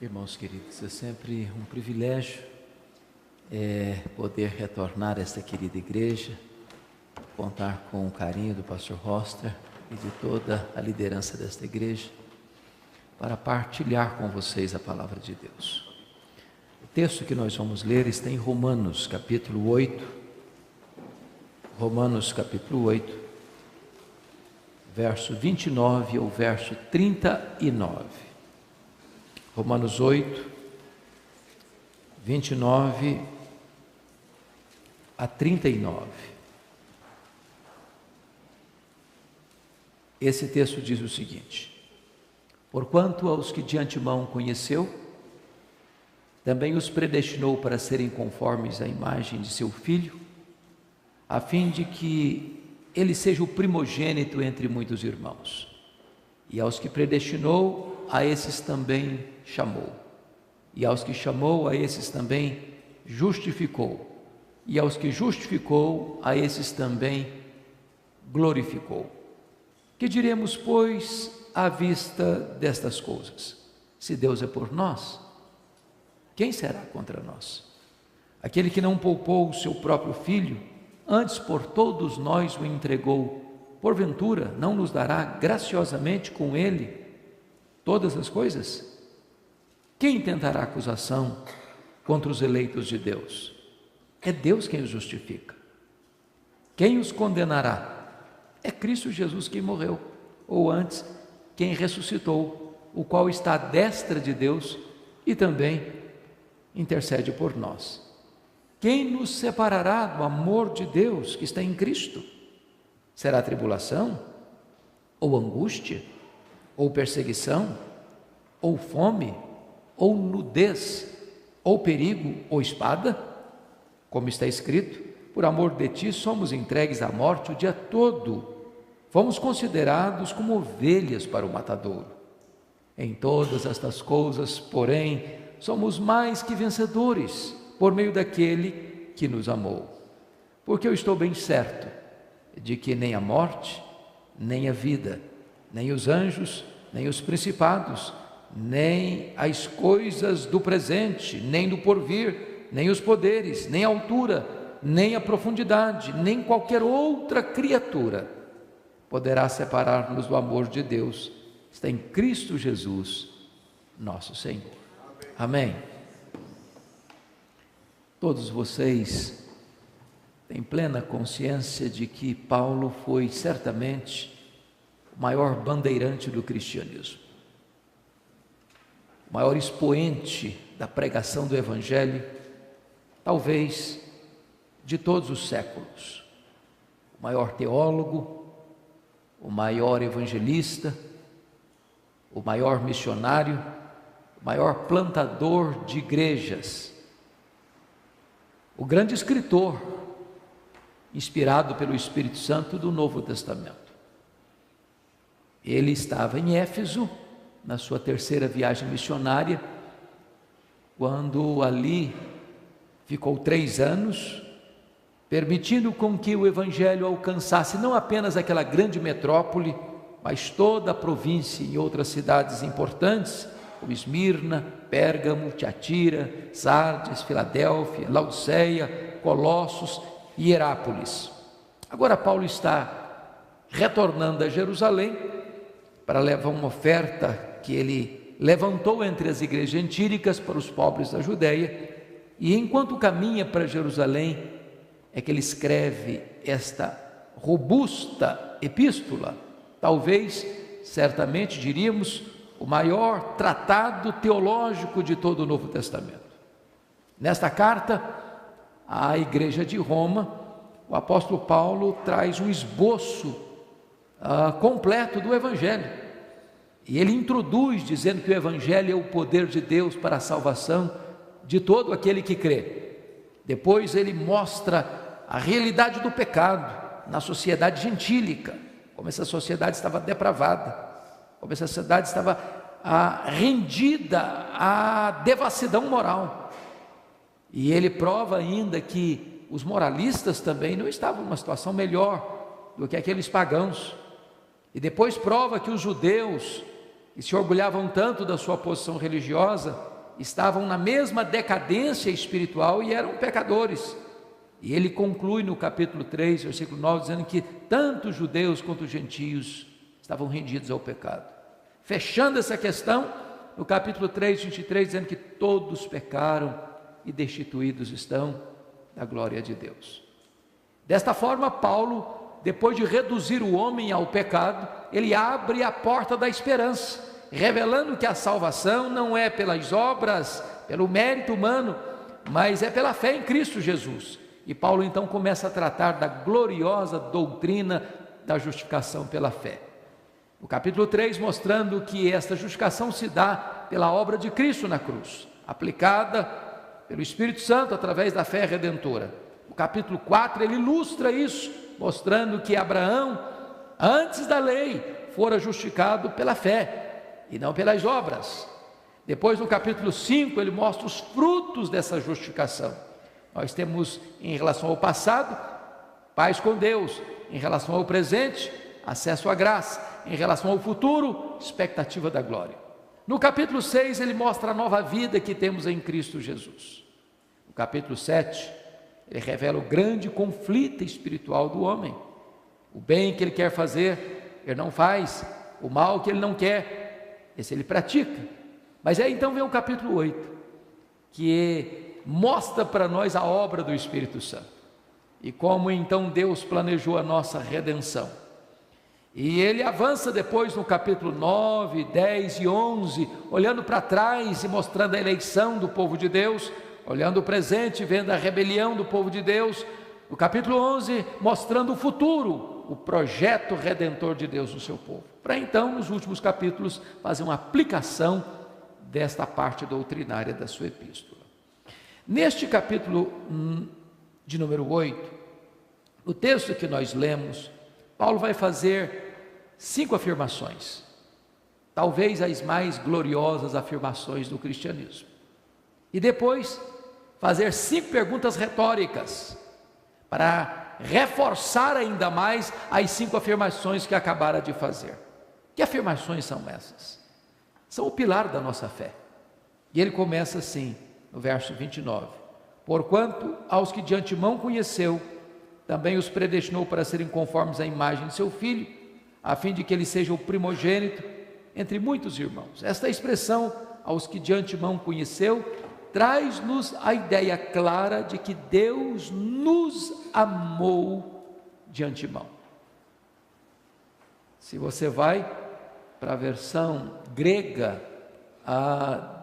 Irmãos queridos, é sempre um privilégio poder retornar a esta querida igreja, contar com o carinho do pastor Roster e de toda a liderança desta igreja, para partilhar com vocês a palavra de Deus. O texto que nós vamos ler está em Romanos capítulo 8, verso 29 ao verso 39. Romanos 8, 29 a 39. Esse texto diz o seguinte: porquanto aos que de antemão conheceu, também os predestinou para serem conformes à imagem de seu Filho, a fim de que ele seja o primogênito entre muitos irmãos. E aos que predestinou, a esses também chamou. E aos que chamou, a esses também justificou. E aos que justificou, a esses também glorificou. Que diremos, pois, à vista destas coisas? Se Deus é por nós, quem será contra nós? Aquele que não poupou o seu próprio Filho, antes por todos nós o entregou, porventura não nos dará graciosamente com ele todas as coisas? Quem tentará acusação contra os eleitos de Deus? É Deus quem os justifica. Quem os condenará? É Cristo Jesus quem morreu, ou antes, quem ressuscitou, o qual está à destra de Deus e também intercede por nós. Quem nos separará do amor de Deus que está em Cristo? Será tribulação? Ou angústia? Ou perseguição? Ou fome? Ou nudez? Ou perigo? Ou espada? Como está escrito, por amor de ti somos entregues à morte o dia todo. Fomos considerados como ovelhas para o matadouro. Em todas estas coisas, porém, somos mais que vencedores, por meio daquele que nos amou. Porque eu estou bem certo de que nem a morte, nem a vida, nem os anjos, nem os principados, nem as coisas do presente, nem do porvir, nem os poderes, nem a altura, nem a profundidade, nem qualquer outra criatura poderá separar-nos do amor de Deus, que está em Cristo Jesus, nosso Senhor. Amém. Todos vocês têm plena consciência de que Paulo foi certamente o maior bandeirante do cristianismo, o maior expoente da pregação do Evangelho, talvez de todos os séculos, o maior teólogo, o maior evangelista, o maior missionário, o maior plantador de igrejas, o grande escritor, inspirado pelo Espírito Santo do Novo Testamento. Ele estava em Éfeso, na sua terceira viagem missionária, quando ali ficou 3 anos, permitindo com que o Evangelho alcançasse não apenas aquela grande metrópole, mas toda a província e outras cidades importantes, como Esmirna, Pérgamo, Tiatira, Sardes, Filadélfia, Laodiceia, Colossos e Herápolis. Agora Paulo está retornando a Jerusalém para levar uma oferta que ele levantou entre as igrejas gentílicas para os pobres da Judéia, e enquanto caminha para Jerusalém, é que ele escreve esta robusta epístola, talvez, certamente diríamos, o maior tratado teológico de todo o Novo Testamento. Nesta carta à igreja de Roma, o apóstolo Paulo traz um esboço completo do Evangelho, e ele introduz dizendo que o Evangelho é o poder de Deus para a salvação de todo aquele que crê. Depois ele mostra a realidade do pecado na sociedade gentílica, como essa sociedade estava depravada, como essa sociedade estava rendida à devassidão moral. E ele prova ainda que os moralistas também não estavam numa situação melhor do que aqueles pagãos. E depois prova que os judeus, que se orgulhavam tanto da sua posição religiosa, estavam na mesma decadência espiritual e eram pecadores. E ele conclui no capítulo 3, versículo 9, dizendo que tanto os judeus quanto os gentios estavam rendidos ao pecado. Fechando essa questão, no capítulo 3, 23, dizendo que todos pecaram e destituídos estão da glória de Deus. Desta forma, Paulo, depois de reduzir o homem ao pecado, ele abre a porta da esperança, revelando que a salvação não é pelas obras, pelo mérito humano, mas é pela fé em Cristo Jesus. E Paulo então começa a tratar da gloriosa doutrina da justificação pela fé. No capítulo 3, mostrando que esta justificação se dá pela obra de Cristo na cruz, aplicada pelo Espírito Santo através da fé redentora. No capítulo 4, ele ilustra isso, mostrando que Abraão, antes da lei, fora justificado pela fé e não pelas obras. Depois, no capítulo 5, ele mostra os frutos dessa justificação. Nós temos, em relação ao passado, paz com Deus; em relação ao presente, acesso à graça; em relação ao futuro, expectativa da glória. No capítulo 6, ele mostra a nova vida que temos em Cristo Jesus. No capítulo 7, ele revela o grande conflito espiritual do homem. O bem que ele quer fazer, ele não faz; o mal que ele não quer, esse ele pratica. Mas aí então vem o capítulo 8, que mostra para nós a obra do Espírito Santo, e como então Deus planejou a nossa redenção. E ele avança depois no capítulo 9, 10 e 11, olhando para trás e mostrando a eleição do povo de Deus, olhando o presente, vendo a rebelião do povo de Deus. No capítulo 11, mostrando o futuro, o projeto redentor de Deus no seu povo, para então, nos últimos capítulos, fazer uma aplicação desta parte doutrinária da sua epístola. Neste capítulo de número 8, o texto que nós lemos, Paulo vai fazer 5 afirmações, talvez as mais gloriosas afirmações do cristianismo, e depois fazer 5 perguntas retóricas, para reforçar ainda mais as 5 afirmações que acabara de fazer. Que afirmações são essas? São o pilar da nossa fé. E ele começa assim, no verso 29, porquanto aos que de antemão conheceu, também os predestinou para serem conformes à imagem de seu Filho, a fim de que ele seja o primogênito entre muitos irmãos. Esta expressão, aos que de antemão conheceu, traz-nos a ideia clara de que Deus nos amou de antemão. Se você vai para a versão grega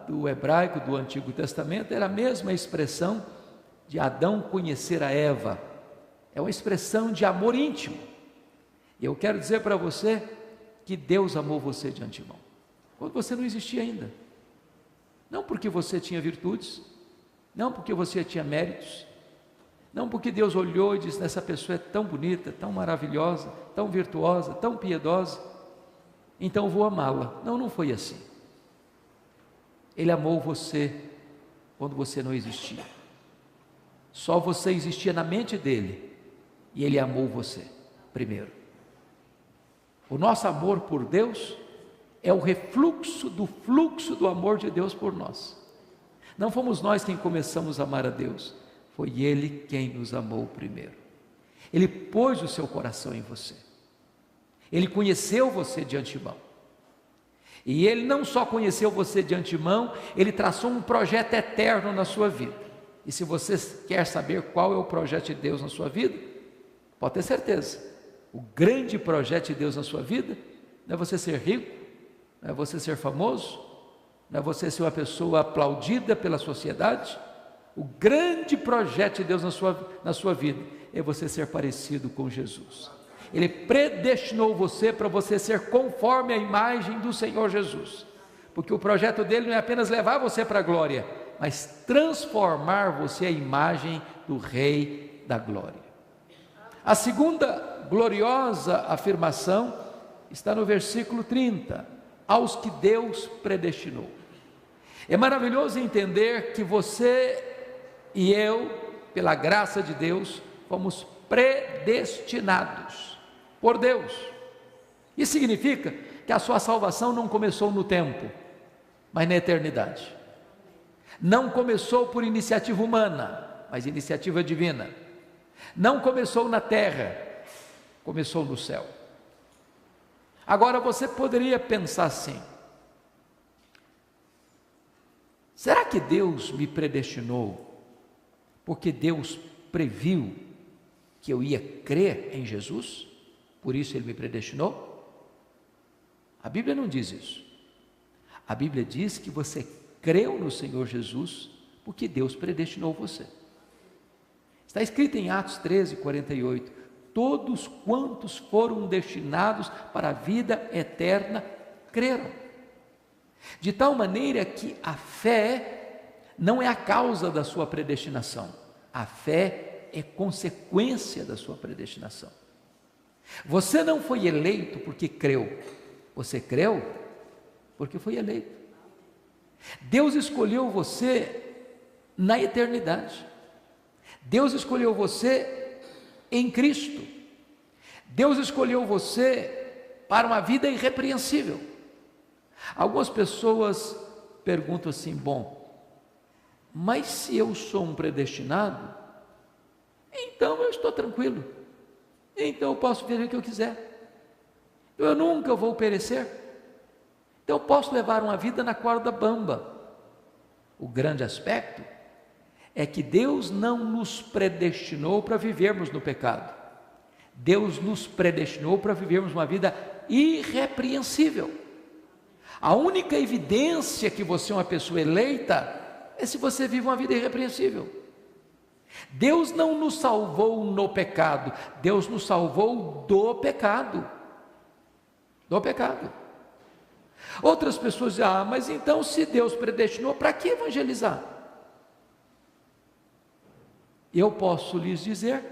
do hebraico do Antigo Testamento, era a mesma expressão de Adão conhecer a Eva. É uma expressão de amor íntimo. E eu quero dizer para você que Deus amou você de antemão, quando você não existia ainda. Não porque você tinha virtudes, não porque você tinha méritos, não porque Deus olhou e disse, essa pessoa é tão bonita, tão maravilhosa, tão virtuosa, tão piedosa, então vou amá-la. Não, não foi assim. Ele amou você quando você não existia. Só você existia na mente dele, e ele amou você primeiro. O nosso amor por Deus é o refluxo do fluxo do amor de Deus por nós. Não fomos nós quem começamos a amar a Deus, foi Ele quem nos amou primeiro. Ele pôs o seu coração em você, Ele conheceu você de antemão, e Ele não só conheceu você de antemão, Ele traçou um projeto eterno na sua vida. E se você quer saber qual é o projeto de Deus na sua vida, pode ter certeza, o grande projeto de Deus na sua vida não é você ser rico, não é você ser famoso, não é você ser uma pessoa aplaudida pela sociedade. O grande projeto de Deus na sua vida é você ser parecido com Jesus. Ele predestinou você para você ser conforme a imagem do Senhor Jesus, porque o projeto dele não é apenas levar você para a glória, mas transformar você à imagem do Rei da glória. A segunda gloriosa afirmação está no versículo 30, aos que Deus predestinou. É maravilhoso entender que você e eu, pela graça de Deus, fomos predestinados por Deus. Isso significa que a sua salvação não começou no tempo, mas na eternidade. Não começou por iniciativa humana, mas iniciativa divina. Não começou na terra, começou no céu. Agora você poderia pensar assim: será que Deus me predestinou porque Deus previu que eu ia crer em Jesus? Por isso Ele me predestinou? A Bíblia não diz isso. A Bíblia diz que você creu no Senhor Jesus porque Deus predestinou você. Está escrito em Atos 13:48: todos quantos foram destinados para a vida eterna creram. De tal maneira que a fé não é a causa da sua predestinação, a fé é consequência da sua predestinação. Você não foi eleito porque creu, você creu porque foi eleito. Deus escolheu você na eternidade. Deus escolheu você em Cristo. Deus escolheu você para uma vida irrepreensível. Algumas pessoas perguntam assim: bom, mas se eu sou um predestinado, então eu estou tranquilo, então eu posso fazer o que eu quiser, eu nunca vou perecer, então eu posso levar uma vida na corda bamba. O grande aspecto é que Deus não nos predestinou para vivermos no pecado. Deus nos predestinou para vivermos uma vida irrepreensível. A única evidência que você é uma pessoa eleita é se você vive uma vida irrepreensível. Deus não nos salvou no pecado, Deus nos salvou do pecado. Do pecado. Outras pessoas dizem: ah, mas então se Deus predestinou, para que evangelizar? Eu posso lhes dizer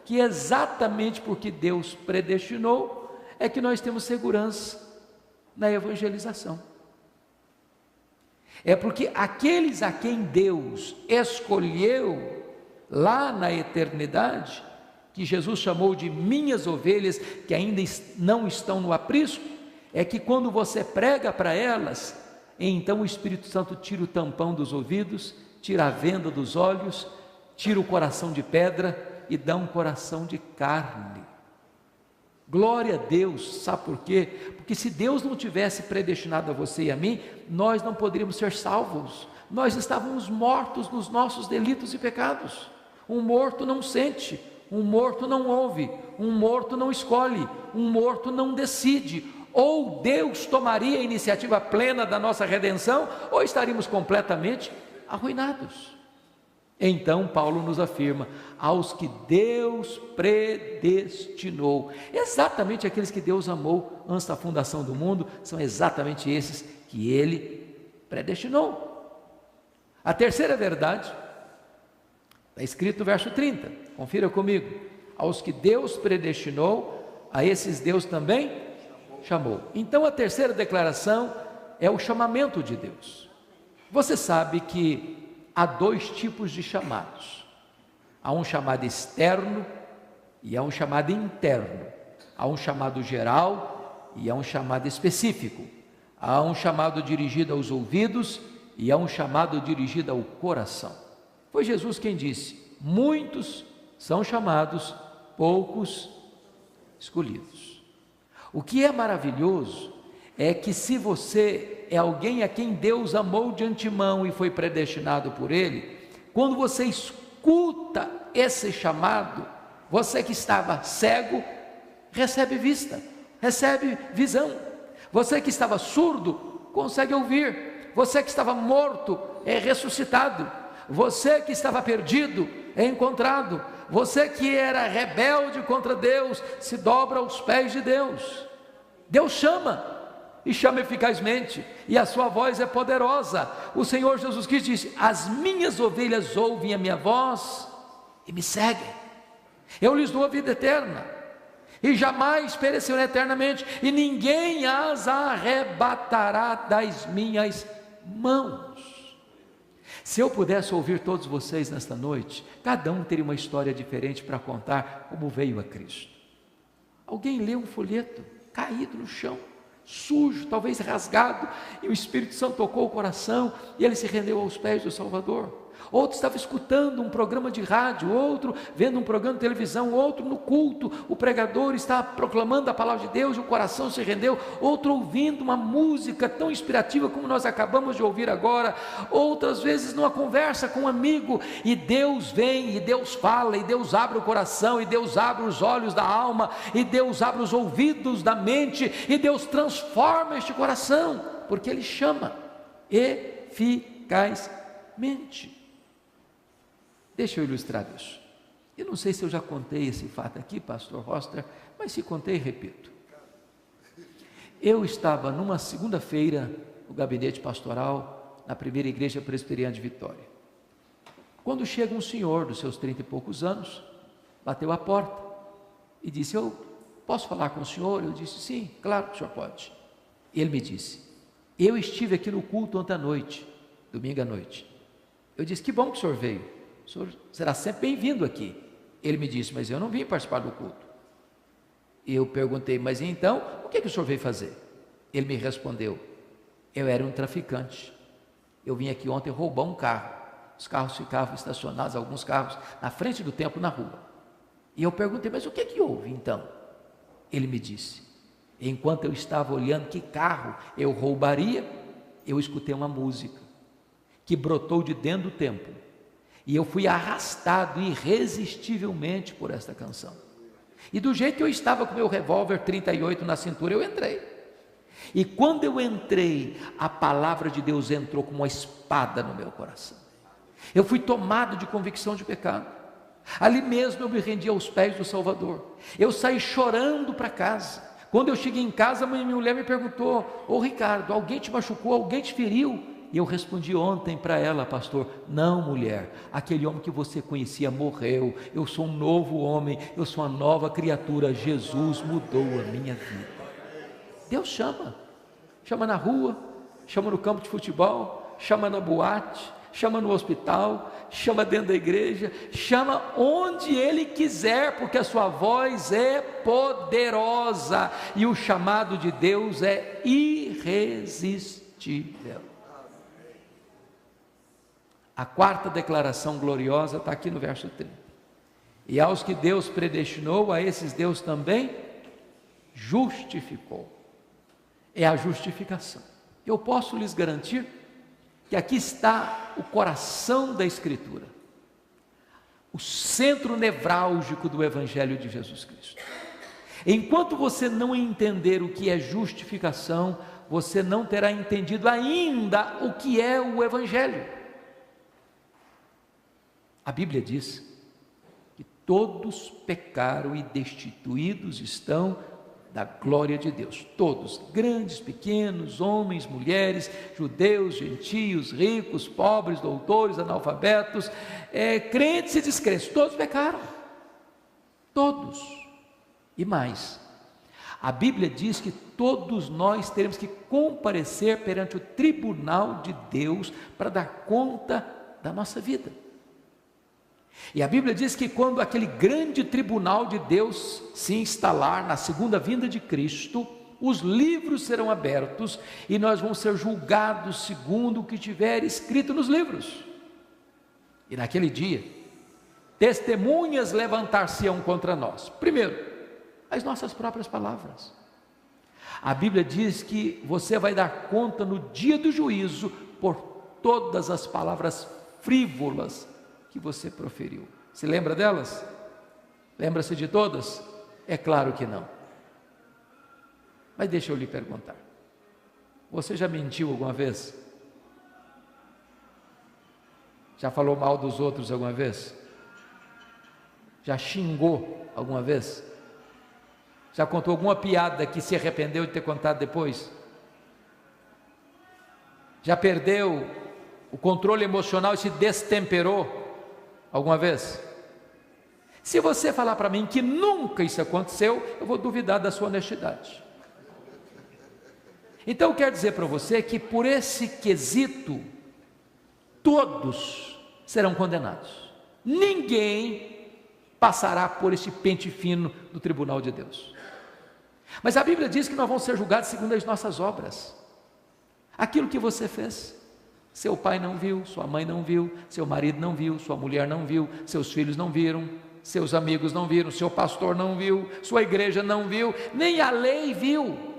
que exatamente porque Deus predestinou é que nós temos segurança na evangelização. É porque aqueles a quem Deus escolheu lá na eternidade, que Jesus chamou de minhas ovelhas, que ainda não estão no aprisco, é que quando você prega para elas, então o Espírito Santo tira o tampão dos ouvidos, tira a venda dos olhos, tira o coração de pedra e dá um coração de carne. Glória a Deus. Sabe por quê? Porque se Deus não tivesse predestinado a você e a mim, nós não poderíamos ser salvos. Nós estávamos mortos nos nossos delitos e pecados. Um morto não sente, um morto não ouve, um morto não escolhe, um morto não decide. Ou Deus tomaria a iniciativa plena da nossa redenção, ou estaríamos completamente arruinados. Então Paulo nos afirma: aos que Deus predestinou, exatamente aqueles que Deus amou antes da fundação do mundo, são exatamente esses que Ele predestinou. A terceira verdade, está escrito no verso 30, confira comigo: aos que Deus predestinou, a esses Deus também chamou. Então a terceira declaração é o chamamento de Deus. Você sabe que há dois tipos de chamados: há um chamado externo e há um chamado interno. Há um chamado geral e há um chamado específico. Há um chamado dirigido aos ouvidos e há um chamado dirigido ao coração. Foi Jesus quem disse: muitos são chamados, poucos escolhidos. O que é maravilhoso é que se você é alguém a quem Deus amou de antemão e foi predestinado por Ele, quando você escuta esse chamado, você que estava cego, recebe vista, recebe visão. Você que estava surdo, consegue ouvir. Você que estava morto, é ressuscitado. Você que estava perdido, é encontrado. Você que era rebelde contra Deus, se dobra aos pés de Deus. Deus chama, e chama eficazmente, e a sua voz é poderosa. O Senhor Jesus Cristo disse: as minhas ovelhas ouvem a minha voz e me seguem. Eu lhes dou a vida eterna, e jamais perecerão eternamente, e ninguém as arrebatará das minhas mãos. Se eu pudesse ouvir todos vocês nesta noite, cada um teria uma história diferente para contar como veio a Cristo. Alguém lê um folheto caído no chão, sujo, talvez rasgado, e o Espírito Santo tocou o coração e ele se rendeu aos pés do Salvador. Outro estava escutando um programa de rádio, outro vendo um programa de televisão, outro no culto, o pregador está proclamando a palavra de Deus e o coração se rendeu, outro ouvindo uma música tão inspirativa como nós acabamos de ouvir agora, outras vezes numa conversa com um amigo, e Deus vem, e Deus fala, e Deus abre o coração, e Deus abre os olhos da alma, e Deus abre os ouvidos da mente, e Deus transforma este coração, porque Ele chama eficazmente. Deixa eu ilustrar isso. Eu não sei se eu já contei esse fato aqui, pastor Roster, mas se contei, repito. Eu estava numa segunda-feira no gabinete pastoral, na primeira igreja presbiteriana de Vitória. Quando chega um senhor dos seus 30 e poucos anos, bateu a porta e disse: eu posso falar com o senhor? Eu disse: sim, claro que o senhor pode. Ele me disse: eu estive aqui no culto ontem à noite, domingo à noite. Eu disse: que bom que o senhor veio. O senhor será sempre bem-vindo aqui. Ele me disse: mas eu não vim participar do culto. Eu perguntei: mas então, o que o senhor veio fazer? Ele me respondeu: eu era um traficante. Eu vim aqui ontem roubar um carro. Os carros ficavam estacionados, alguns carros, na frente do templo, na rua. E eu perguntei: mas o que houve então? Ele me disse: enquanto eu estava olhando que carro eu roubaria, eu escutei uma música que brotou de dentro do templo. E eu fui arrastado irresistivelmente por esta canção. E do jeito que eu estava com meu revólver 38 na cintura, eu entrei. E quando eu entrei, a palavra de Deus entrou como uma espada no meu coração. Eu fui tomado de convicção de pecado. Ali mesmo eu me rendi aos pés do Salvador. Eu saí chorando para casa. Quando eu cheguei em casa, minha mulher me perguntou: ô Ricardo, alguém te machucou? Alguém te feriu? E eu respondi ontem para ela: pastor, não, mulher, aquele homem que você conhecia morreu, eu sou um novo homem, eu sou uma nova criatura, Jesus mudou a minha vida. Deus chama na rua, chama no campo de futebol, chama na boate, chama no hospital, chama dentro da igreja, chama onde Ele quiser, porque a sua voz é poderosa, e o chamado de Deus é irresistível. A quarta declaração gloriosa está aqui no verso 30. E aos que Deus predestinou, a esses Deus também justificou. É a justificação. Eu posso lhes garantir que aqui está o coração da Escritura, o centro nevrálgico do Evangelho de Jesus Cristo. Enquanto você não entender o que é justificação, você não terá entendido ainda o que é o Evangelho. A Bíblia diz que todos pecaram e destituídos estão da glória de Deus. Todos, grandes, pequenos, homens, mulheres, judeus, gentios, ricos, pobres, doutores, analfabetos, crentes e descrentes, todos pecaram. Todos. E mais, a Bíblia diz que todos nós teremos que comparecer perante o tribunal de Deus para dar conta da nossa vida. E a Bíblia diz que quando aquele grande tribunal de Deus se instalar na segunda vinda de Cristo, os livros serão abertos e nós vamos ser julgados segundo o que tiver escrito nos livros. E naquele dia, testemunhas levantar-se-ão contra nós. Primeiro, as nossas próprias palavras. A Bíblia diz que você vai dar conta no dia do juízo por todas as palavras frívolas que você proferiu. Se lembra delas? Lembra-se de todas? É claro que não. Mas deixa eu lhe perguntar: você já mentiu alguma vez? Já falou mal dos outros alguma vez? Já xingou alguma vez? Já contou alguma piada que se arrependeu de ter contado depois? Já perdeu o controle emocional e se destemperou alguma vez? Se você falar para mim que nunca isso aconteceu, eu vou duvidar da sua honestidade. Então eu quero dizer para você que por esse quesito, todos serão condenados. Ninguém passará por esse pente fino do tribunal de Deus. Mas a Bíblia diz que nós vamos ser julgados segundo as nossas obras. Aquilo que você fez, seu pai não viu, sua mãe não viu, seu marido não viu, sua mulher não viu, seus filhos não viram, seus amigos não viram, seu pastor não viu, sua igreja não viu, nem a lei viu.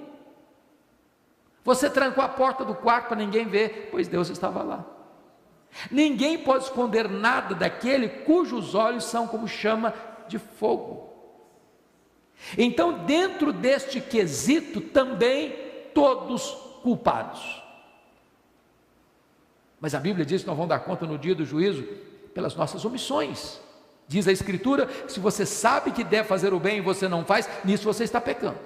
Você trancou a porta do quarto para ninguém ver, pois Deus estava lá. Ninguém pode esconder nada daquele cujos olhos são como chama de fogo. Então, dentro deste quesito, também todos culpados. Mas a Bíblia diz que nós vamos dar conta no dia do juízo pelas nossas omissões. Diz a Escritura que se você sabe que deve fazer o bem e você não faz, nisso você está pecando.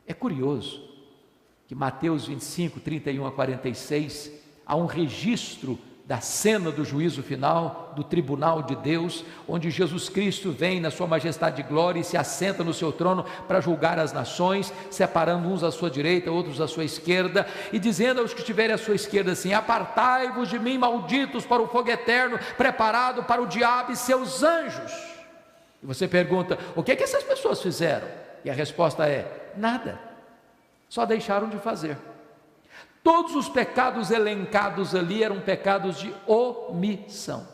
É curioso que Mateus 25, 31 a 46, há um registro da cena do juízo final, do tribunal de Deus, onde Jesus Cristo vem na sua majestade de glória e se assenta no seu trono para julgar as nações, separando uns à sua direita, outros à sua esquerda, e dizendo aos que estiverem à sua esquerda assim: apartai-vos de mim, malditos, para o fogo eterno, preparado para o diabo e seus anjos. E você pergunta: o que é que essas pessoas fizeram? E a resposta é: nada, só deixaram de fazer. Todos os pecados elencados ali eram pecados de omissão.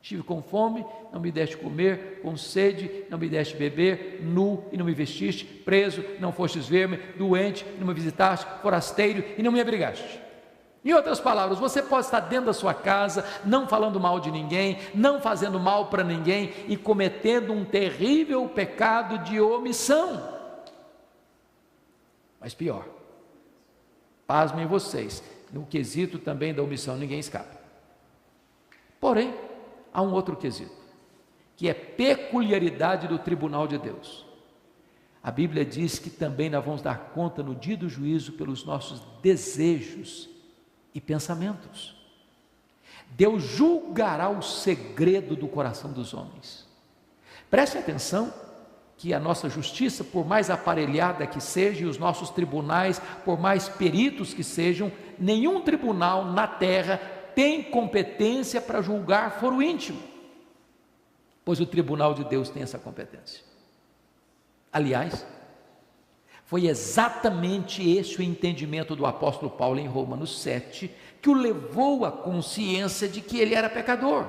Estive com fome, não me deste comer, com sede, não me deste beber, nu e não me vestiste, preso, não fostes ver-me, doente, não me visitaste, forasteiro e não me abrigaste. Em outras palavras, você pode estar dentro da sua casa, não falando mal de ninguém, não fazendo mal para ninguém e cometendo um terrível pecado de omissão. Mas pior, pasmem vocês, no quesito também da omissão ninguém escapa. Porém, há um outro quesito, que é peculiaridade do tribunal de Deus. A Bíblia diz que também nós vamos dar conta no dia do juízo pelos nossos desejos e pensamentos. Deus julgará o segredo do coração dos homens. Preste atenção que a nossa justiça, por mais aparelhada que seja, e os nossos tribunais, por mais peritos que sejam, nenhum tribunal na terra tem competência para julgar foro íntimo, pois o tribunal de Deus tem essa competência. Aliás, foi exatamente esse o entendimento do apóstolo Paulo em Romanos 7, que o levou à consciência de que ele era pecador.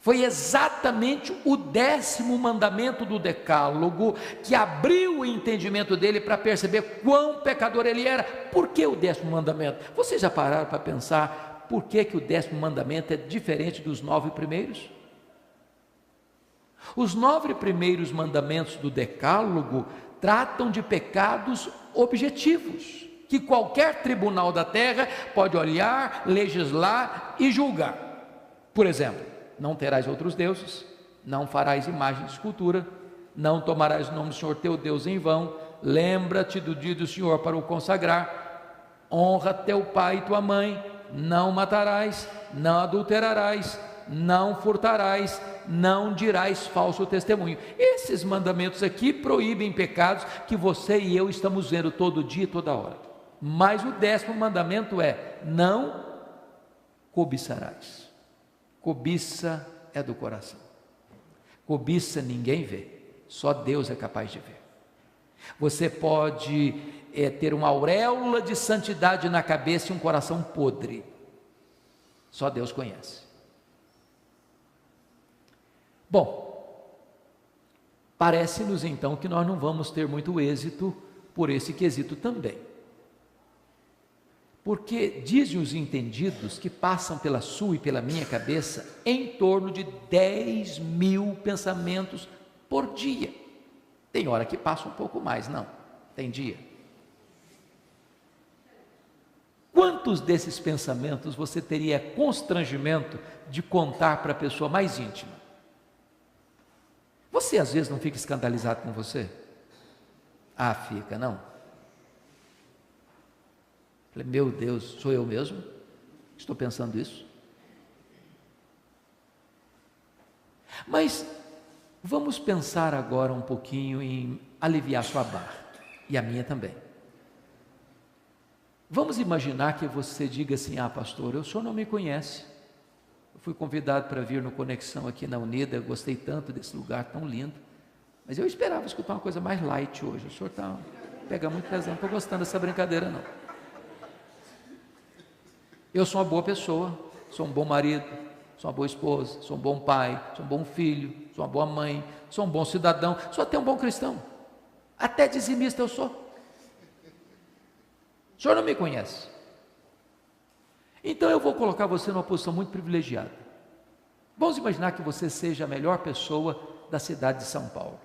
Foi exatamente o 10º mandamento do decálogo que abriu o entendimento dele para perceber quão pecador ele era. Por que o 10º mandamento? Vocês já pararam para pensar por que o 10º mandamento é diferente dos 9 primeiros? Os 9 primeiros mandamentos do decálogo tratam de pecados objetivos, que qualquer tribunal da terra pode olhar, legislar e julgar. Por exemplo, não terás outros deuses, não farás imagem de escultura, não tomarás o nome do Senhor teu Deus em vão, lembra-te do dia do Senhor para o consagrar, honra teu pai e tua mãe, não matarás, não adulterarás, não furtarás, não dirás falso testemunho. Esses mandamentos aqui proíbem pecados que você e eu estamos vendo todo dia e toda hora. Mas o 10º mandamento é: não cobiçarás. Cobiça é do coração. Cobiça ninguém vê, só Deus é capaz de ver. Você pode ter uma auréola de santidade na cabeça e um coração podre, só Deus conhece. Bom, parece-nos então que nós não vamos ter muito êxito por esse quesito também. Porque dizem os entendidos que passam pela sua e pela minha cabeça em torno de 10.000 pensamentos por dia. Tem hora que passa um pouco mais, não? Tem dia. Quantos desses pensamentos você teria constrangimento de contar para a pessoa mais íntima? Você às vezes não fica escandalizado com você? Ah, fica, não? Falei: meu Deus, sou eu mesmo? Estou pensando isso? Mas vamos pensar agora um pouquinho em aliviar sua barra, e a minha também. Vamos imaginar que você diga assim: ah, pastor, o senhor não me conhece. Eu fui convidado para vir no Conexão aqui na Unida, eu gostei tanto desse lugar tão lindo. Mas eu esperava escutar uma coisa mais light hoje. O senhor está pegando muito pesado, não estou gostando dessa brincadeira não. Eu sou uma boa pessoa, sou um bom marido, sou uma boa esposa, sou um bom pai, sou um bom filho, sou uma boa mãe, sou um bom cidadão, sou até um bom cristão. Até dizimista eu sou. O senhor não me conhece. Então eu vou colocar você numa posição muito privilegiada. Vamos imaginar que você seja a melhor pessoa da cidade de São Paulo,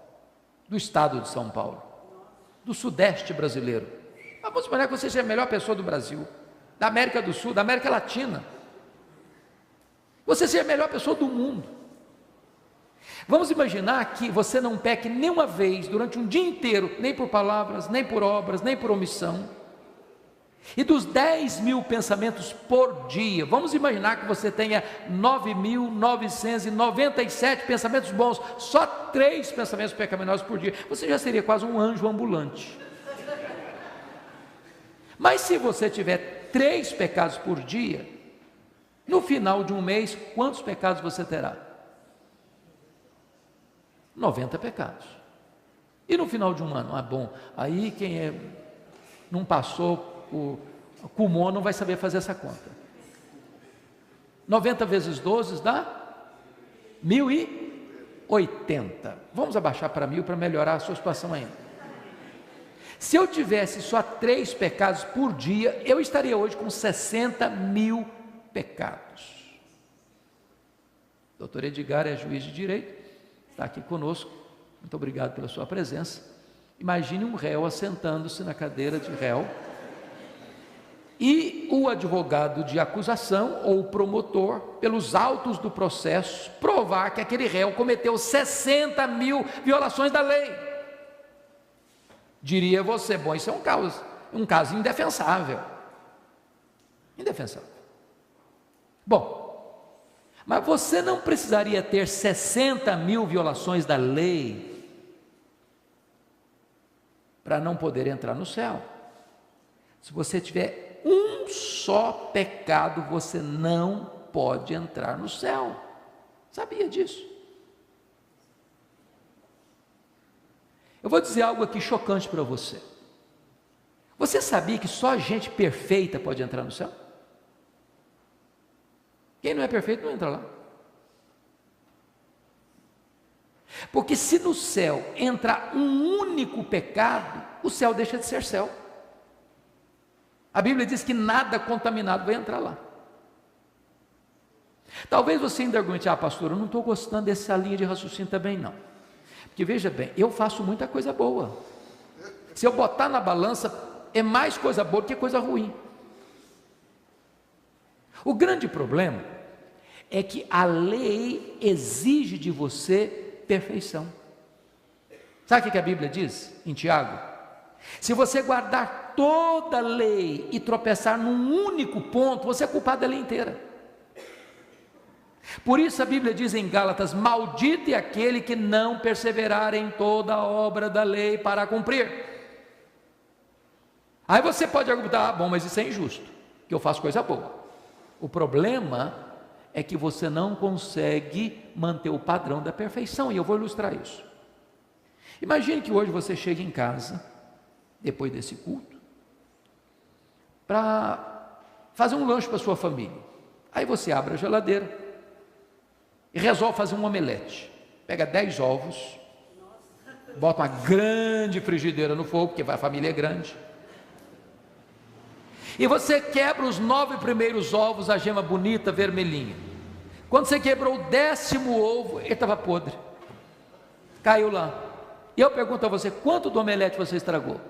do estado de São Paulo, do sudeste brasileiro. Vamos imaginar que você seja a melhor pessoa do Brasil, da América do Sul, da América Latina. Você seja a melhor pessoa do mundo. Vamos imaginar que você não peque nenhuma vez durante um dia inteiro, nem por palavras, nem por obras, nem por omissão. E dos 10.000 pensamentos por dia, vamos imaginar que você tenha 9.997 pensamentos bons, só 3 pensamentos pecaminosos por dia, você já seria quase um anjo ambulante. Mas se você tiver 3 pecados por dia, no final de um mês, quantos pecados você terá? 90 pecados. E no final de um ano? Bom, aí quem não passou o Kumon não vai saber fazer essa conta. 90 vezes 12 dá 1.080. Vamos abaixar para 1.000 para melhorar a sua situação ainda. Se eu tivesse só 3 pecados por dia, eu estaria hoje com 60.000 pecados. O doutor Edgar é juiz de direito, está aqui conosco, muito obrigado pela sua presença. Imagine um réu assentando-se na cadeira de réu, e o advogado de acusação ou o promotor, pelos autos do processo, provar que aquele réu cometeu 60.000 violações da lei. Diria você, bom, isso é um caso indefensável. Indefensável. Bom, mas você não precisaria ter 60.000 violações da lei para não poder entrar no céu. Se você tiver um só pecado, você não pode entrar no céu. Sabia disso? Eu vou dizer algo aqui chocante para você. Você sabia que só gente perfeita pode entrar no céu? Quem não é perfeito não entra lá. Porque se no céu entra um único pecado, o céu deixa de ser céu. A Bíblia diz que nada contaminado vai entrar lá. Talvez você ainda argumente, pastor, eu não estou gostando dessa linha de raciocínio também não. Porque veja bem, eu faço muita coisa boa. Se eu botar na balança, é mais coisa boa do que coisa ruim. O grande problema é que a lei exige de você perfeição. Sabe o que a Bíblia diz em Tiago? Se você guardar toda a lei e tropeçar num único ponto, você é culpado da lei inteira. Por isso a Bíblia diz em Gálatas: maldito é aquele que não perseverar em toda a obra da lei para cumprir. Aí você pode argumentar, bom, mas isso é injusto, que eu faço coisa boa. O problema é que você não consegue manter o padrão da perfeição, e eu vou ilustrar isso. Imagine que hoje você chega em casa, depois desse culto, para fazer um lanche para sua família. Aí você abre a geladeira e resolve fazer um omelete. Pega 10 ovos, bota uma grande frigideira no fogo, porque a família é grande, e você quebra os 9 primeiros ovos, a gema bonita, vermelhinha. Quando você quebrou o 10º ovo, ele estava podre, caiu lá. E eu pergunto a você, quanto do omelete você estragou?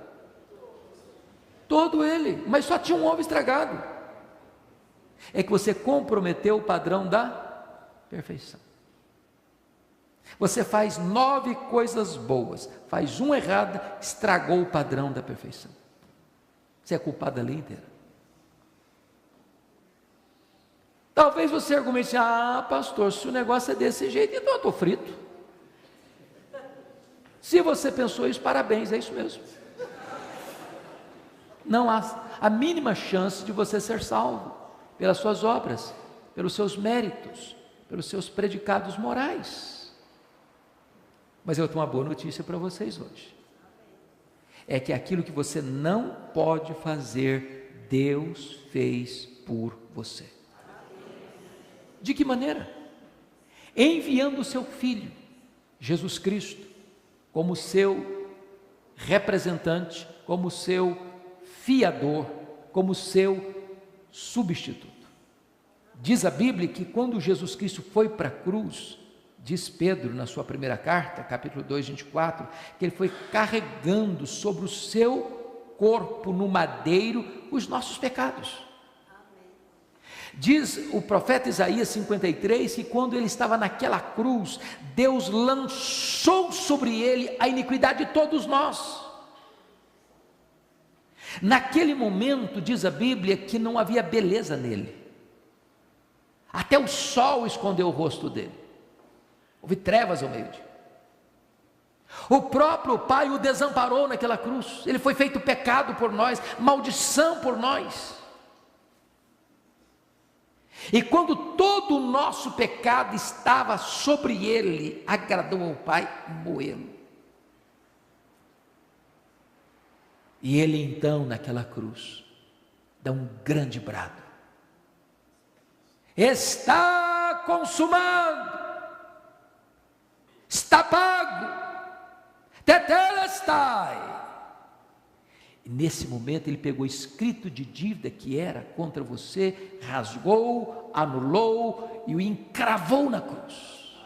Todo ele, mas só tinha um ovo estragado. É que você comprometeu o padrão da perfeição. Você faz 9 coisas boas, faz uma errada, estragou o padrão da perfeição. Você é culpado da lei inteira. Talvez você argumente, pastor, se o negócio é desse jeito, então eu estou frito. Se você pensou isso, parabéns, é isso mesmo. Não há a mínima chance de você ser salvo pelas suas obras, pelos seus méritos, pelos seus predicados morais. Mas eu tenho uma boa notícia para vocês hoje. É que aquilo que você não pode fazer, Deus fez por você. De que maneira? Enviando o seu Filho, Jesus Cristo, como seu representante, como seu fiador, como seu substituto. Diz a Bíblia que quando Jesus Cristo foi para a cruz, diz Pedro na sua primeira carta, capítulo 2, 24, que ele foi carregando sobre o seu corpo no madeiro os nossos pecados. Diz o profeta Isaías 53 que quando ele estava naquela cruz, Deus lançou sobre ele a iniquidade de todos nós. Naquele momento, diz a Bíblia, que não havia beleza nele, até o sol escondeu o rosto dele. Houve trevas ao meio-dia. O próprio Pai o desamparou naquela cruz. Ele foi feito pecado por nós, maldição por nós. E quando todo o nosso pecado estava sobre ele, agradou ao Pai moê-lo. E ele então, naquela cruz, dá um grande brado: está consumado, está pago, tetelestai. E nesse momento ele pegou o escrito de dívida que era contra você, rasgou, anulou e o encravou na cruz,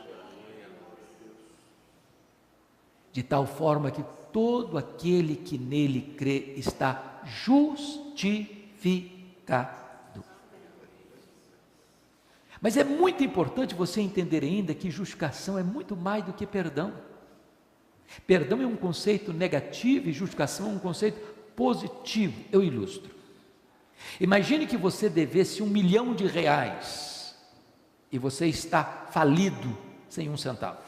de tal forma que todo aquele que nele crê está justificado. Mas é muito importante você entender ainda que justificação é muito mais do que perdão. Perdão é um conceito negativo e justificação é um conceito positivo. Eu ilustro. Imagine que você devesse R$1 milhão e você está falido sem 1 centavo.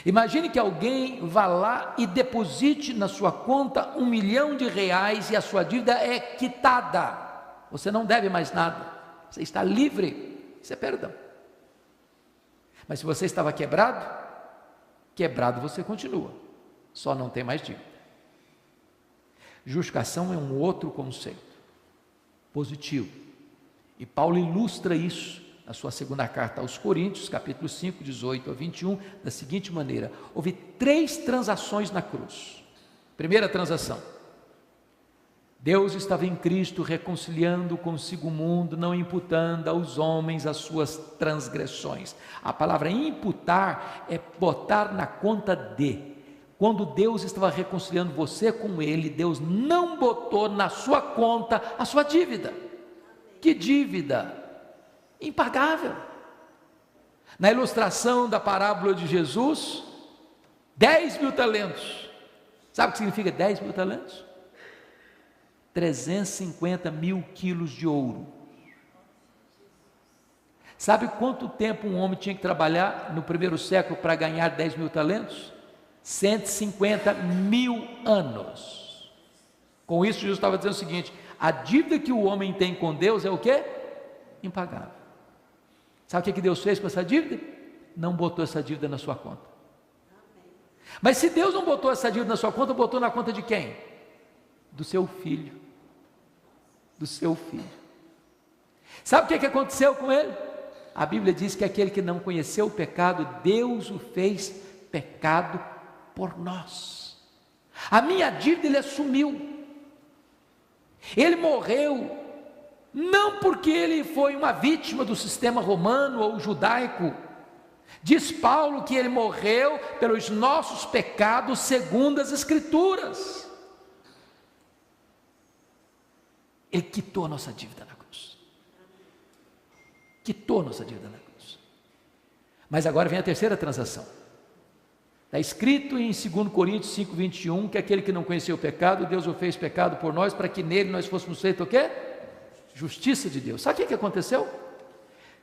Imagine que alguém vá lá e deposite na sua conta R$1 milhão e a sua dívida é quitada. Você não deve mais nada. Você está livre. Isso é perdão. Mas se você estava quebrado você continua, só não tem mais dívida. Justificação é um outro conceito, positivo. E Paulo ilustra isso na sua segunda carta aos Coríntios, capítulo 5, 18 a 21, da seguinte maneira: houve 3 transações na cruz. Primeira transação: Deus estava em Cristo reconciliando consigo o mundo, não imputando aos homens as suas transgressões. A palavra imputar é botar na conta de. Quando Deus estava reconciliando você com Ele, Deus não botou na sua conta a sua dívida. Que dívida? Impagável. Na ilustração da parábola de Jesus, 10.000 talentos. Sabe o que significa 10.000 talentos? 350 mil quilos de ouro. Sabe quanto tempo um homem tinha que trabalhar no primeiro século para ganhar 10.000 talentos? 150 mil anos. Com isso, Jesus estava dizendo o seguinte: a dívida que o homem tem com Deus é o quê? Impagável. Sabe o que Deus fez com essa dívida? Não botou essa dívida na sua conta. Mas se Deus não botou essa dívida na sua conta, botou na conta de quem? Do seu filho. Do seu filho. Sabe o que aconteceu com ele? A Bíblia diz que aquele que não conheceu o pecado, Deus o fez pecado por nós. A minha dívida ele assumiu. Ele morreu não porque ele foi uma vítima do sistema romano ou judaico. Diz Paulo que ele morreu pelos nossos pecados segundo as Escrituras. Ele quitou a nossa dívida na cruz. Quitou a nossa dívida na cruz. Mas agora vem a terceira transação. Está escrito em 2 Coríntios 5, 21, que aquele que não conheceu o pecado, Deus o fez pecado por nós, para que nele nós fôssemos feitos o quê? Justiça de Deus. Sabe o que aconteceu?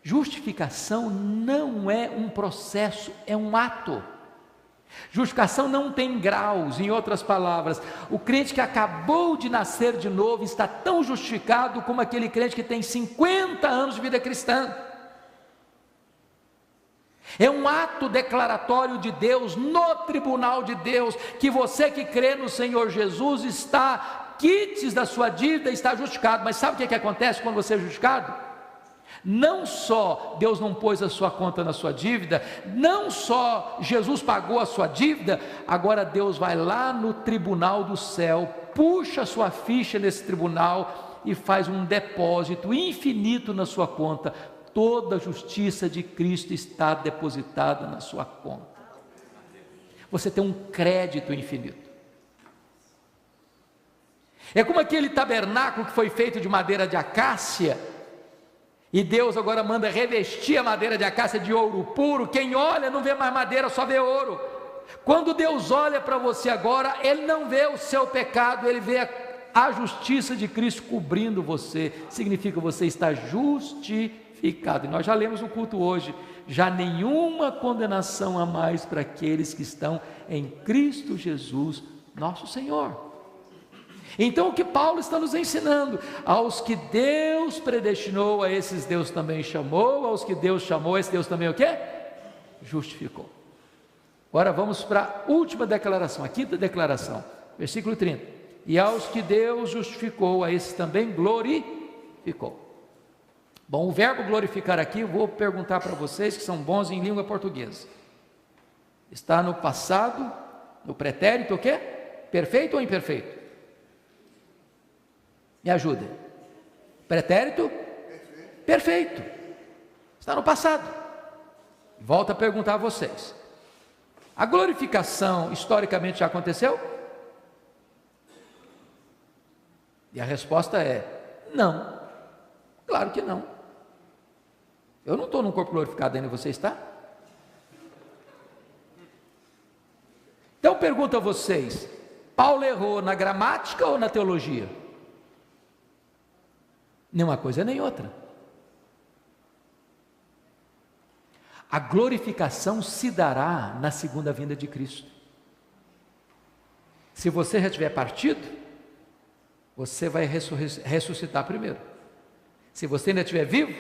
Justificação não é um processo, é um ato. Justificação não tem graus. Em outras palavras, o crente que acabou de nascer de novo está tão justificado como aquele crente que tem 50 anos de vida cristã. É um ato declaratório de Deus no tribunal de Deus, que você que crê no Senhor Jesus está quites da sua dívida, está justificado. Mas sabe o que acontece quando você é justificado? Não só Deus não pôs a sua conta na sua dívida, não só Jesus pagou a sua dívida, agora Deus vai lá no tribunal do céu, puxa a sua ficha nesse tribunal e faz um depósito infinito na sua conta. Toda a justiça de Cristo está depositada na sua conta. Você tem um crédito infinito. É como aquele tabernáculo que foi feito de madeira de acácia, e Deus agora manda revestir a madeira de acácia de ouro puro. Quem olha não vê mais madeira, só vê ouro. Quando Deus olha para você agora, Ele não vê o seu pecado, Ele vê a justiça de Cristo cobrindo você. Significa que você está justificado. E nós já lemos no culto hoje: já nenhuma condenação há mais para aqueles que estão em Cristo Jesus, nosso Senhor. Então o que Paulo está nos ensinando? Aos que Deus predestinou, a esses Deus também chamou. Aos que Deus chamou, a esses Deus também o quê? Justificou. Agora vamos para a última declaração, a quinta declaração, versículo 30. E aos que Deus justificou, a esses também glorificou. Bom, o verbo glorificar aqui, eu vou perguntar para vocês que são bons em língua portuguesa. Está no passado, no pretérito o quê? Perfeito ou imperfeito? Me ajuda. Pretérito? Perfeito. Está no passado. Volto a perguntar a vocês: a glorificação historicamente já aconteceu? E a resposta é não. Claro que não. Eu não estou num corpo glorificado ainda, você está? Então pergunto a vocês: Paulo errou na gramática ou na teologia? Nem uma coisa nem outra. A glorificação se dará na segunda vinda de Cristo. Se você já tiver partido, você vai ressuscitar primeiro. Se você ainda estiver vivo,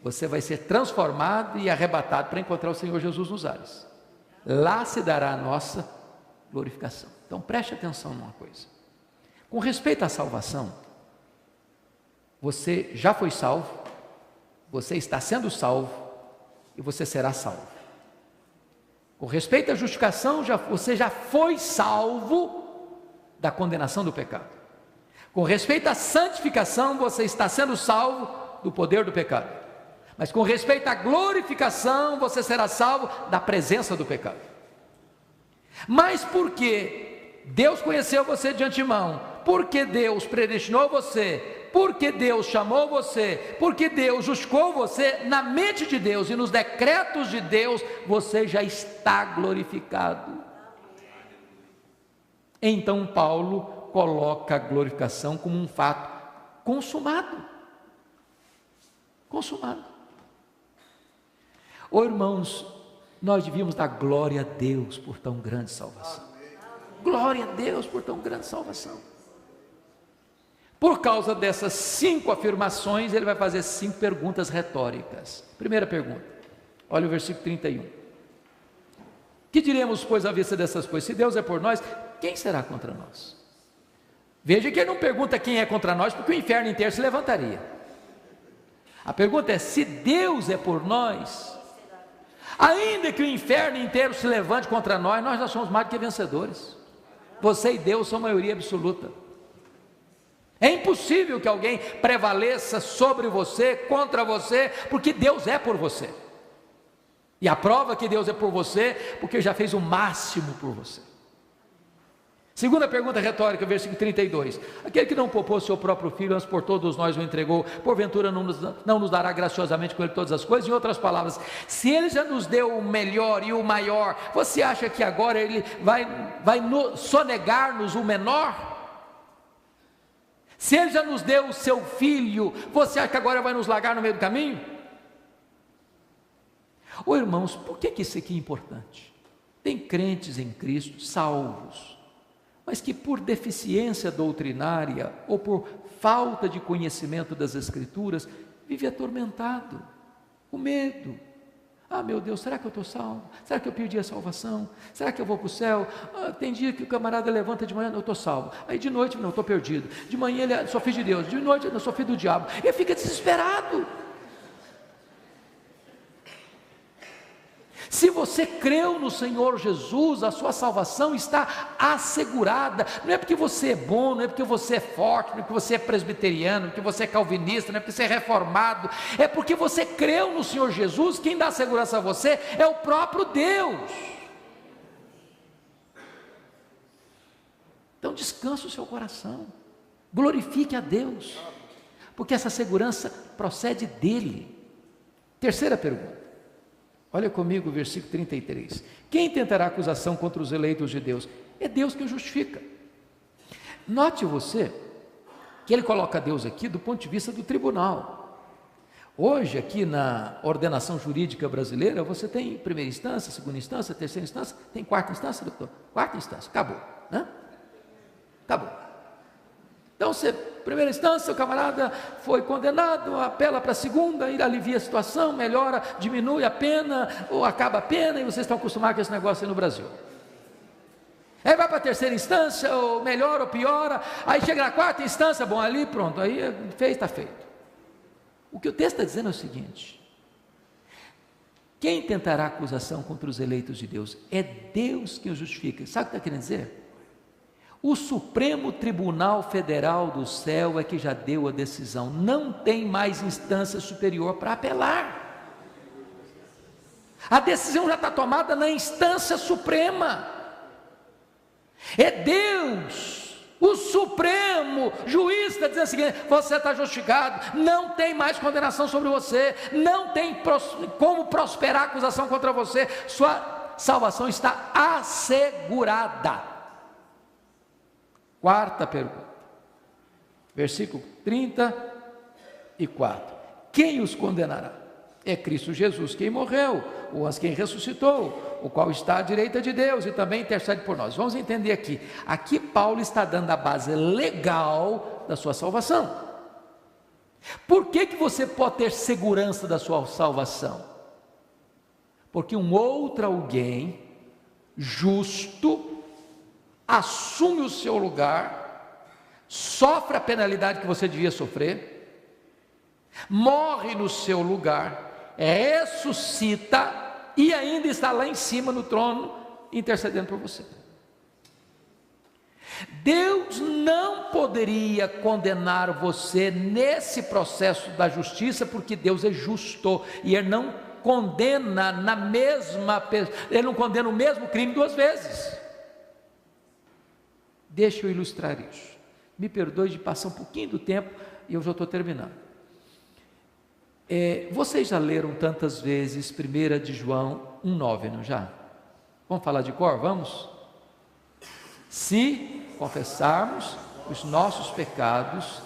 você vai ser transformado e arrebatado para encontrar o Senhor Jesus nos ares. Lá se dará a nossa glorificação. Então preste atenção numa coisa. Com respeito à salvação, você já foi salvo, você está sendo salvo e você será salvo. Com respeito à justificação, você já foi salvo da condenação do pecado. Com respeito à santificação, você está sendo salvo do poder do pecado. Mas com respeito à glorificação, você será salvo da presença do pecado. Mas por que Deus conheceu você de antemão? Porque Deus predestinou você? Porque Deus chamou você? Porque Deus justificou você? Na mente de Deus e nos decretos de Deus, você já está glorificado. Então Paulo coloca a glorificação como um fato consumado. Consumado. Ô irmãos, nós devíamos dar glória a Deus por tão grande salvação. Glória a Deus por tão grande salvação. Por causa dessas 5 afirmações, ele vai fazer 5 perguntas retóricas. Primeira pergunta, olha o versículo 31. Que diremos, pois, à vista dessas coisas? Se Deus é por nós, quem será contra nós? Veja que ele não pergunta quem é contra nós, porque o inferno inteiro se levantaria. A pergunta é: se Deus é por nós, ainda que o inferno inteiro se levante contra nós, nós já somos mais do que vencedores. Você e Deus são maioria absoluta. É impossível que alguém prevaleça sobre você, contra você, porque Deus é por você. E a prova que Deus é por você, porque já fez o máximo por você. Segunda pergunta retórica, versículo 32. Aquele que não poupou seu próprio filho, antes por todos nós o entregou, porventura não nos dará graciosamente com ele todas as coisas? Em outras palavras, se ele já nos deu o melhor e o maior, você acha que agora ele vai sonegar-nos o menor? Se ele já nos deu o seu filho, você acha que agora vai nos largar no meio do caminho? Ô irmãos, por que isso aqui é importante? Tem crentes em Cristo, salvos, mas que por deficiência doutrinária ou por falta de conhecimento das Escrituras, vive atormentado, com medo, Ah, meu Deus, será que eu estou salvo? Será que eu perdi a salvação? Será que eu vou para o céu? Tem dia que o camarada levanta de manhã, eu estou salvo. Aí de noite, não, estou perdido. De manhã ele sou filho de Deus. De noite, eu sou filho do diabo. Ele fica desesperado. Se você creu no Senhor Jesus, a sua salvação está assegurada. Não é porque você é bom, não é porque você é forte, não é porque você é presbiteriano, não é porque você é calvinista, não é porque você é reformado. É porque você creu no Senhor Jesus. Quem dá segurança a você é o próprio Deus. Então descanse o seu coração, glorifique a Deus, porque essa segurança procede dEle. Terceira pergunta. Olha comigo o versículo 33. Quem tentará acusação contra os eleitos de Deus? É Deus que o justifica. Note você que ele coloca Deus aqui do ponto de vista do tribunal. Hoje, aqui na ordenação jurídica brasileira, você tem primeira instância, segunda instância, terceira instância, tem quarta instância, doutor? Quarta instância, acabou, né? Acabou. Então, primeira instância, o camarada foi condenado, apela para a segunda, ele alivia a situação, melhora, diminui a pena, ou acaba a pena, e vocês estão acostumados com esse negócio aí no Brasil. Aí vai para a terceira instância, ou melhora ou piora, aí chega na quarta instância, bom, ali pronto, aí fez, está feito. O que o texto está dizendo é o seguinte: quem tentará acusação contra os eleitos de Deus? É Deus que o justifica. Sabe o que está querendo dizer? O Supremo Tribunal Federal do céu é que já deu a decisão, não tem mais instância superior para apelar. A decisão já está tomada na instância suprema. É Deus, o Supremo Juiz, está dizendo o seguinte: você está justificado, não tem mais condenação sobre você, não tem como prosperar a acusação contra você, sua salvação está assegurada. Quarta pergunta, versículo 34. Quem os condenará? É Cristo Jesus quem morreu, ou quem ressuscitou, o qual está à direita de Deus e também intercede por nós. Vamos entender aqui. Aqui Paulo está dando a base legal da sua salvação. Por que você pode ter segurança da sua salvação? Porque um outro alguém justo assume o seu lugar, sofre a penalidade que você devia sofrer, morre no seu lugar, ressuscita e ainda está lá em cima no trono intercedendo por você. Deus não poderia condenar você nesse processo da justiça, porque Deus é justo e Ele não condena Ele não condena o mesmo crime duas vezes. Deixa eu ilustrar isso. Me perdoe de passar um pouquinho do tempo e eu já estou terminando. Vocês já leram tantas vezes 1 de João 1,9, não já? Vamos falar de cor? Vamos? Se confessarmos os nossos pecados,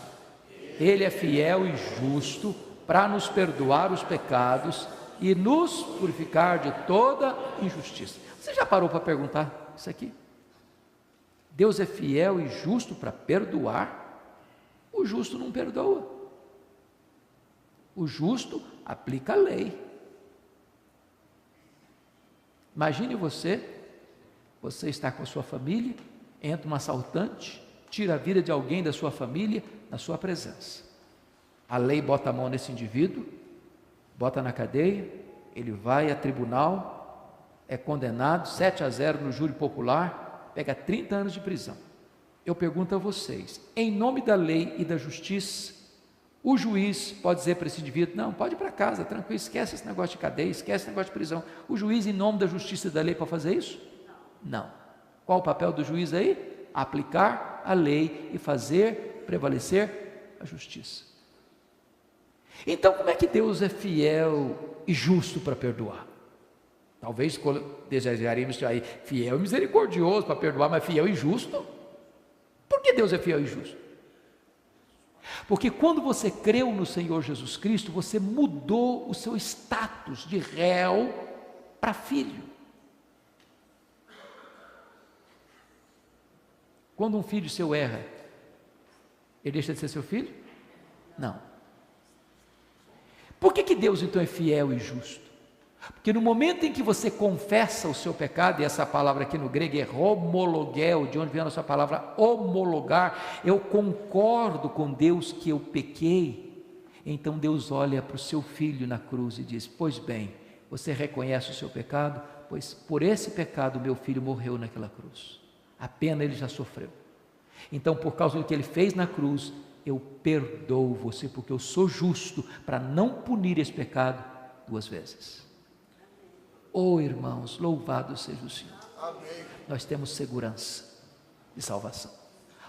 Ele é fiel e justo para nos perdoar os pecados e nos purificar de toda injustiça. Você já parou para perguntar isso aqui? Deus é fiel e justo para perdoar? O justo não perdoa. O justo aplica a lei. Imagine você está com a sua família, entra um assaltante, tira a vida de alguém da sua família na sua presença. A lei bota a mão nesse indivíduo, bota na cadeia, ele vai a tribunal, é condenado 7-0 no júri popular, pega 30 anos de prisão. Eu pergunto a vocês, em nome da lei e da justiça, o juiz pode dizer para esse indivíduo: não, pode ir para casa, tranquilo, esquece esse negócio de cadeia, esquece esse negócio de prisão. O juiz, em nome da justiça e da lei, pode fazer isso? Não. Qual o papel do juiz aí? Aplicar a lei e fazer prevalecer a justiça. Então, como é que Deus é fiel e justo para perdoar? Talvez desejaríamos aí fiel e misericordioso para perdoar, mas fiel e justo? Por que Deus é fiel e justo? Porque quando você creu no Senhor Jesus Cristo, você mudou o seu status de réu para filho. Quando um filho seu erra, ele deixa de ser seu filho? Não. Por que Deus então é fiel e justo? Porque no momento em que você confessa o seu pecado, e essa palavra aqui no grego é homologel, de onde vem a nossa palavra homologar, eu concordo com Deus que eu pequei, então Deus olha para o seu filho na cruz e diz: pois bem, você reconhece o seu pecado? Pois por esse pecado meu filho morreu naquela cruz, a pena ele já sofreu, então por causa do que ele fez na cruz, eu perdoo você, porque eu sou justo para não punir esse pecado duas vezes. Oh irmãos, louvado seja o Senhor. Amém. Nós temos segurança de salvação.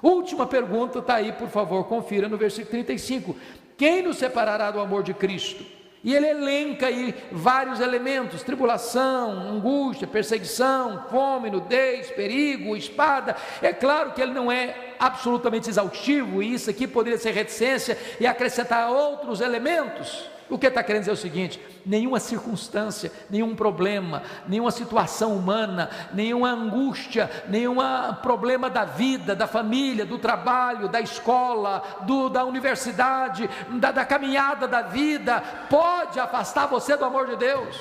Última pergunta está aí, por favor, confira no versículo 35. Quem nos separará do amor de Cristo? E ele elenca aí vários elementos: tribulação, angústia, perseguição, fome, nudez, perigo, espada. É claro que ele não é absolutamente exaustivo, e isso aqui poderia ser reticência e acrescentar outros elementos. O que está querendo dizer é o seguinte: nenhuma circunstância, nenhum problema, nenhuma situação humana, nenhuma angústia, nenhum problema da vida, da família, do trabalho, da escola, da universidade, da caminhada da vida, pode afastar você do amor de Deus.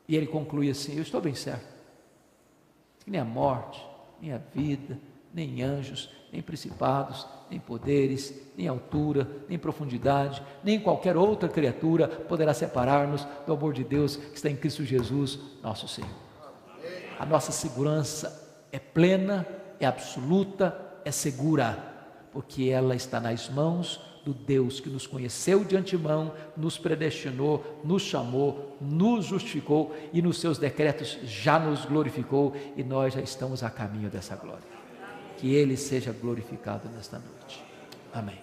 E ele conclui assim: eu estou bem certo, que nem a morte, nem a vida, nem anjos, nem principados, nem poderes, nem altura, nem profundidade, nem qualquer outra criatura poderá separar-nos do amor de Deus que está em Cristo Jesus, nosso Senhor. A nossa segurança é plena, é absoluta, é segura, porque ela está nas mãos do Deus que nos conheceu de antemão, nos predestinou, nos chamou, nos justificou e nos seus decretos já nos glorificou, e nós já estamos a caminho dessa glória. Que Ele seja glorificado nesta noite. Amém.